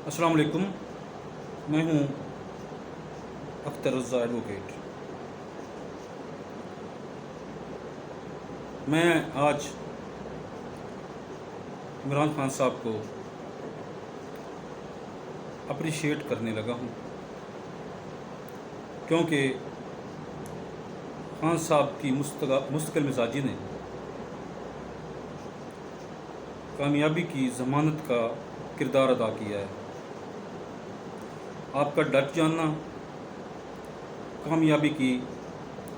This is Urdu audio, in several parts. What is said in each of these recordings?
السلام علیکم، میں ہوں اختر رضا ایڈوکیٹ۔ میں آج عمران خان صاحب کو اپریشیٹ کرنے لگا ہوں، کیونکہ خان صاحب کی مستقل مزاجی نے کامیابی کی ضمانت کا کردار ادا کیا ہے۔ آپ کا ڈٹ جاننا کامیابی کی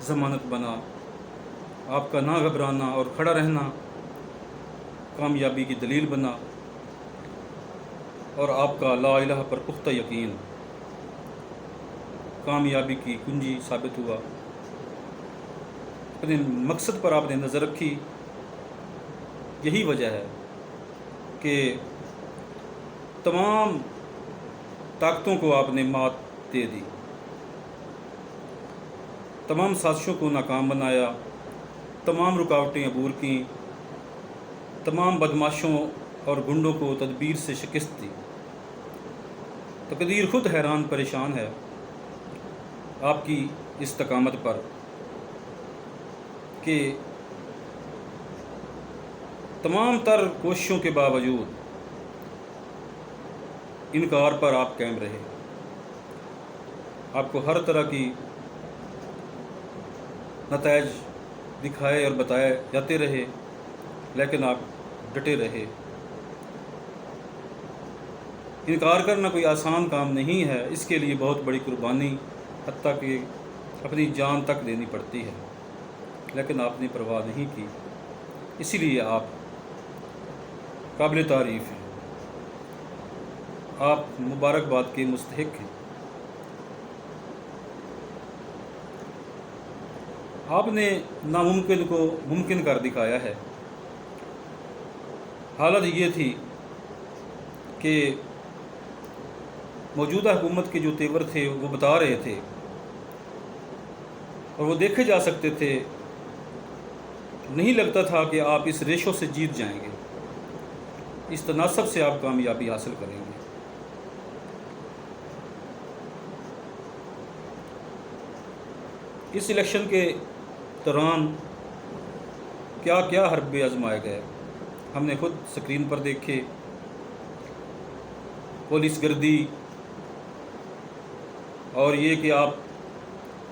ضمانت بنا، آپ کا نہ گھبرانا اور کھڑا رہنا کامیابی کی دلیل بنا، اور آپ کا لا الہ پر پختہ یقین کامیابی کی کنجی ثابت ہوا۔ اپنے مقصد پر آپ نے نظر رکھی، یہی وجہ ہے کہ تمام طاقتوں کو آپ نے مات دے دی، تمام سازشوں کو ناکام بنایا، تمام رکاوٹیں عبور کیں، تمام بدماشوں اور گنڈوں کو تدبیر سے شکست دی۔ تقدیر خود حیران پریشان ہے آپ کی استقامت پر کہ تمام تر کوششوں کے باوجود انکار پر آپ قائم رہے۔ آپ کو ہر طرح کی نتائج دکھائے اور بتائے جاتے رہے، لیکن آپ ڈٹے رہے۔ انکار کرنا کوئی آسان کام نہیں ہے، اس کے لیے بہت بڑی قربانی حتیٰ کہ اپنی جان تک دینی پڑتی ہے، لیکن آپ نے پرواہ نہیں کی۔ اسی لیے آپ قابل تعریف ہیں، آپ مبارکباد کے مستحق ہیں۔ آپ نے ناممکن کو ممکن کر دکھایا ہے۔ حالت یہ تھی کہ موجودہ حکومت کے جو تیور تھے وہ بتا رہے تھے اور وہ دیکھے جا سکتے تھے، نہیں لگتا تھا کہ آپ اس ریشو سے جیت جائیں گے، اس تناسب سے آپ کامیابی حاصل کریں گے۔ اس الیکشن کے دوران کیا کیا حربے آزمائے گئے، ہم نے خود سکرین پر دیکھے۔ پولیس گردی، اور یہ کہ آپ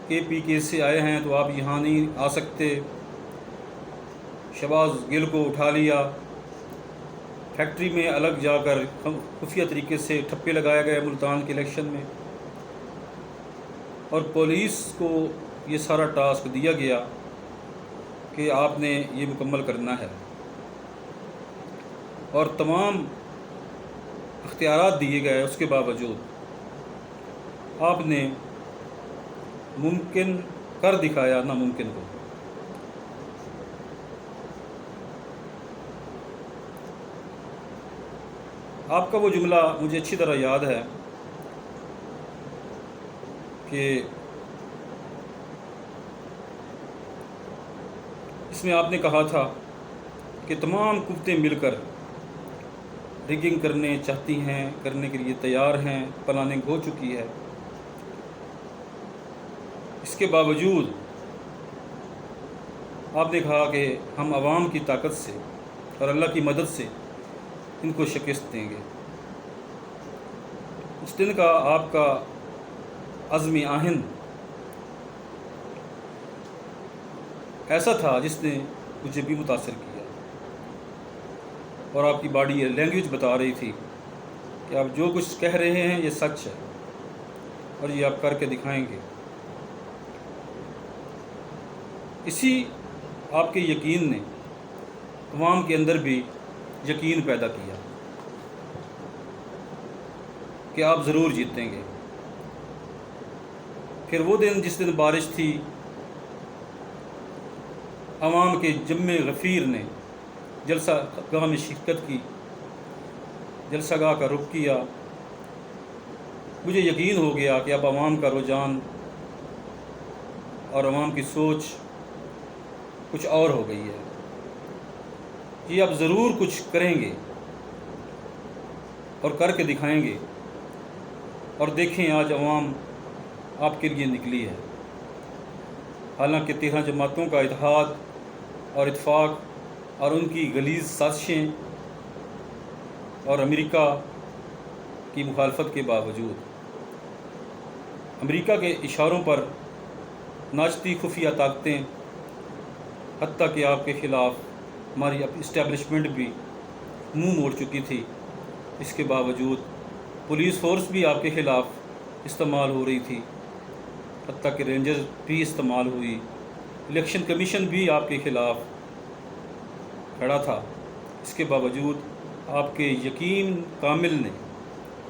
KPK سے آئے ہیں تو آپ یہاں نہیں آ سکتے، شہباز گل کو اٹھا لیا، فیکٹری میں الگ جا کر خفیہ طریقے سے ٹھپے لگایا گئے ملتان کے الیکشن میں، اور پولیس کو یہ سارا ٹاسک دیا گیا کہ آپ نے یہ مکمل کرنا ہے، اور تمام اختیارات دیے گئے۔ اس کے باوجود آپ نے ممکن کر دکھایا ناممکن کو۔ آپ کا وہ جملہ مجھے اچھی طرح یاد ہے کہ اس میں آپ نے کہا تھا کہ تمام قوتیں مل کر ریگنگ کرنے چاہتی ہیں، کرنے کے لیے تیار ہیں، پلاننگ ہو چکی ہے، اس کے باوجود آپ نے کہا کہ ہم عوام کی طاقت سے اور اللہ کی مدد سے ان کو شکست دیں گے۔ اس دن کا آپ کا عزم آہن ایسا تھا جس نے مجھے بھی متاثر کیا، اور آپ کی باڈی لینگویج بتا رہی تھی کہ آپ جو کچھ کہہ رہے ہیں یہ سچ ہے، اور یہ آپ کر کے دکھائیں گے۔ اسی آپ کے یقین نے عوام کے اندر بھی یقین پیدا کیا کہ آپ ضرور جیتیں گے۔ پھر وہ دن جس دن بارش تھی، عوام کے جم غفیر نے جلسہ گاہ میں شرکت کی، جلسہ گاہ کا رخ کیا۔ مجھے یقین ہو گیا کہ اب عوام کا رجحان اور عوام کی سوچ کچھ اور ہو گئی ہے، یہ اب ضرور کچھ کریں گے اور کر کے دکھائیں گے۔ اور دیکھیں آج عوام آپ کے لیے نکلی ہے۔ حالانکہ 13 جماعتوں کا اتحاد اور اتفاق اور ان کی غلیظ سازشیں اور امریکہ کی مخالفت کے باوجود، امریکہ کے اشاروں پر ناچتی خفیہ طاقتیں، حتیٰ کہ آپ کے خلاف ہماری اسٹیبلشمنٹ بھی منہ موڑ چکی تھی، اس کے باوجود پولیس فورس بھی آپ کے خلاف استعمال ہو رہی تھی، حتیٰ کہ رینجرز بھی استعمال ہوئی، الیکشن کمیشن بھی آپ کے خلاف کھڑا تھا۔ اس کے باوجود آپ کے یقین کامل نے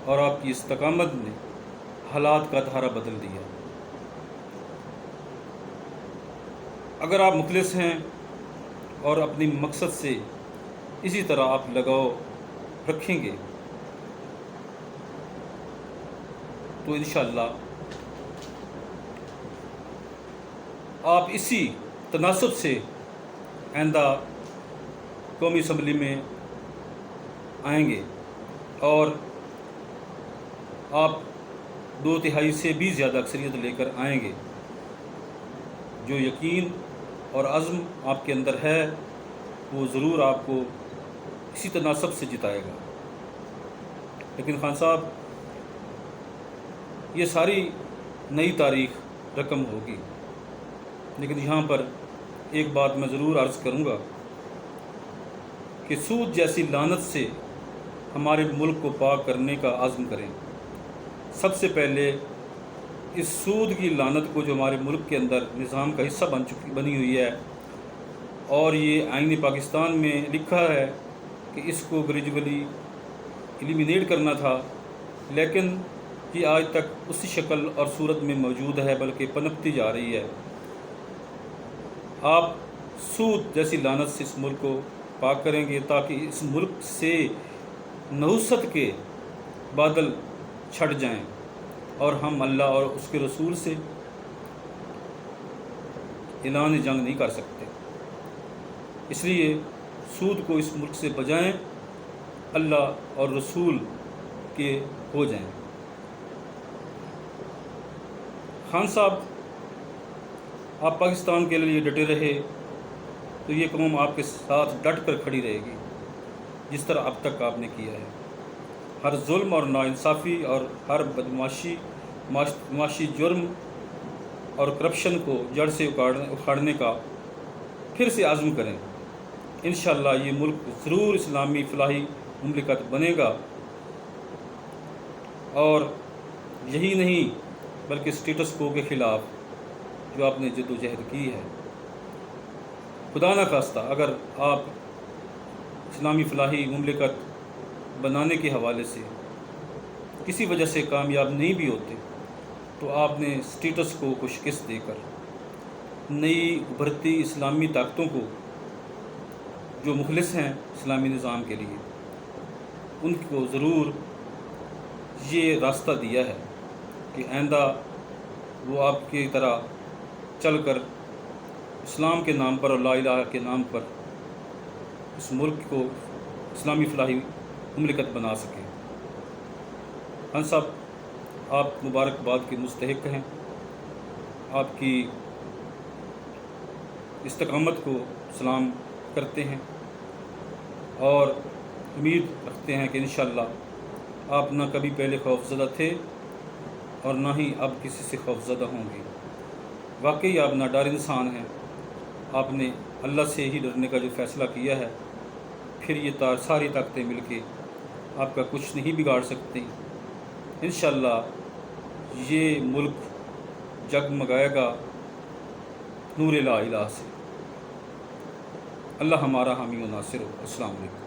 اور آپ کی استقامت نے حالات کا دھارا بدل دیا۔ اگر آپ مخلص ہیں اور اپنی مقصد سے اسی طرح آپ لگاؤ رکھیں گے تو انشاءاللہ آپ اسی تناسب سے آئندہ قومی اسمبلی میں آئیں گے اور آپ 2/3 سے بھی زیادہ اکثریت لے کر آئیں گے۔ جو یقین اور عزم آپ کے اندر ہے وہ ضرور آپ کو اسی تناسب سے جتائے گا۔ لیکن خان صاحب، یہ ساری نئی تاریخ رقم ہوگی، لیکن یہاں پر ایک بات میں ضرور عرض کروں گا کہ سود جیسی لعنت سے ہمارے ملک کو پاک کرنے کا عزم کریں۔ سب سے پہلے اس سود کی لعنت کو، جو ہمارے ملک کے اندر نظام کا حصہ بنی ہوئی ہے، اور یہ آئین پاکستان میں لکھا ہے کہ اس کو گریجولی ایلیمینیٹ کرنا تھا، لیکن یہ آج تک اسی شکل اور صورت میں موجود ہے، بلکہ پنپتی جا رہی ہے۔ آپ سود جیسی لعنت سے اس ملک کو پاک کریں گے تاکہ اس ملک سے نحوست کے بادل چھٹ جائیں اور ہم اللہ اور اس کے رسول سے اعلان جنگ نہیں کر سکتے۔ اس لیے سود کو اس ملک سے بجائیں، اللہ اور رسول کے ہو جائیں۔ خان صاحب، آپ پاکستان کے لیے ڈٹے رہے تو یہ قوم آپ کے ساتھ ڈٹ کر کھڑی رہے گی، جس طرح اب تک آپ نے کیا ہے۔ ہر ظلم اور ناانصافی اور ہر معاشی جرم اور کرپشن کو جڑ سے اکھاڑنے کا پھر سے عزم کریں۔ انشاءاللہ یہ ملک ضرور اسلامی فلاحی مملکت بنے گا، اور یہی نہیں بلکہ اسٹیٹس کو کے خلاف جو آپ نے جد و جہد کی ہے، خدا نہ خواستہ اگر آپ اسلامی فلاحی مملکت بنانے کے حوالے سے کسی وجہ سے کامیاب نہیں بھی ہوتے، تو آپ نے اسٹیٹس کو شکست دے کر نئی ابھرتی اسلامی طاقتوں کو، جو مخلص ہیں اسلامی نظام کے لیے، ان کو ضرور یہ راستہ دیا ہے کہ آئندہ وہ آپ کی طرح چل کر اسلام کے نام پر اور لا الہ کے نام پر اس ملک کو اسلامی فلاحی مملکت بنا سکیں۔ خان صاحب، آپ مبارکباد کے مستحق ہیں، آپ کی استقامت کو سلام کرتے ہیں اور امید رکھتے ہیں کہ انشاءاللہ آپ نہ کبھی پہلے خوفزدہ تھے اور نہ ہی اب کسی سے خوفزدہ ہوں گے۔ واقعی آپ ناڈر انسان ہیں۔ آپ نے اللہ سے ہی ڈرنے کا جو فیصلہ کیا ہے، پھر یہ ساری طاقتیں مل کے آپ کا کچھ نہیں بگاڑ سکتی۔ انشاءاللہ یہ ملک جگمگائے گا نور لا الہ سے۔ اللہ ہمارا حامی و ناصر ہو۔ السلام علیکم۔